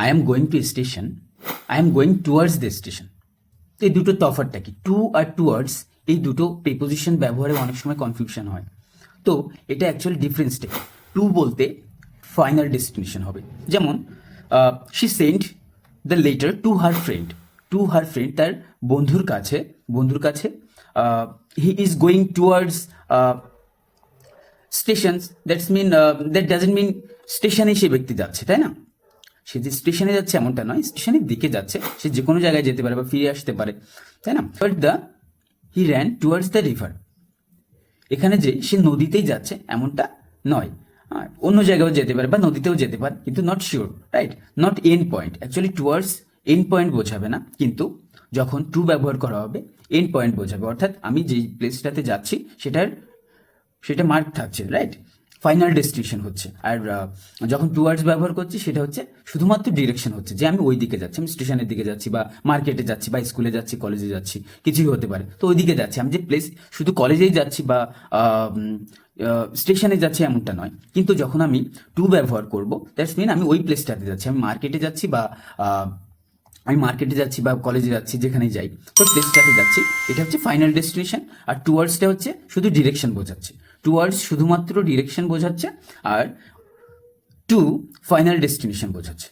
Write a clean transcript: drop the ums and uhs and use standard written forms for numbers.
I am going to station, I am going towards the station. তো এই দুটো তফাৎটা কি? টু আর টুয়ার্ডস, এই দুটো প্রিপোজিশন ব্যবহারে অনেক সময় কনফিউশন হয়। তো এটা অ্যাকচুয়ালি ডিফারেন্সটা কি? টু বলতে ফাইনাল ডেস্টিনেশন হবে। যেমন she sent the letter to her friend, to her friend, তার বন্ধুর কাছে, বন্ধুর কাছে। He is going towards stations, that doesn't mean স্টেশনে সে ব্যক্তি যাচ্ছে, তাই না? সে যে স্টেশনে যাচ্ছে এমনটা নয়, স্টেশনের দিকে যাচ্ছে, সে যে কোনো জায়গায় যেতে পারে বা ফিরে আসতে পারে, তাই না? But he ran towards the river, এখানে যে সে নদীতেই যাচ্ছে এমনটা নয়, অন্য জায়গায়ও যেতে পারে বা নদীতেও যেতে পারে, কিন্তু not sure, right? Not end point. Actually towards end point বোঝাবে না, কিন্তু যখন টু ব্যবহার করা হবে এন্ড পয়েন্ট বোঝাবে, অর্থাৎ আমি যেই প্লেসটাতে যাচ্ছি সেটা মার্ক থাকছে, রাইট? ফাইনাল ডেস্টিনেশন হচ্ছে। আর যখন টুয়ার্ডস ব্যবহার করছি সেটা হচ্ছে শুধুমাত্র ডিরেকশন হচ্ছে, যে আমি ওই দিকে যাচ্ছি, আমি স্টেশনের দিকে যাচ্ছি বা মার্কেটে যাচ্ছি বা স্কুলে যাচ্ছি, কলেজে যাচ্ছি, কিছুই হতে পারে, তো ওই দিকে যাচ্ছি। আমি যে প্লেস শুধু কলেজেই যাচ্ছি বা স্টেশনে যাচ্ছি এমনটা নয়, কিন্তু যখন আমি টু ব্যবহার করবো দ্যাটস মিন আমি ওই প্লেসটাতে যাচ্ছি, আমি মার্কেটে যাচ্ছি বা কলেজে যাচ্ছি, যেখানেই যাই, তো প্লেসটাতে যাচ্ছি, এটা হচ্ছে ফাইনাল ডেস্টিনেশন। আর টুয়ার্ডসটা হচ্ছে শুধু ডিরেকশন বোঝাচ্ছে, টুয়ার্ডস শুধুমাত্র ডিরেকশন বোঝাচ্ছে, আর টু ফাইনাল ডেস্টিনেশন বোঝাচ্ছে।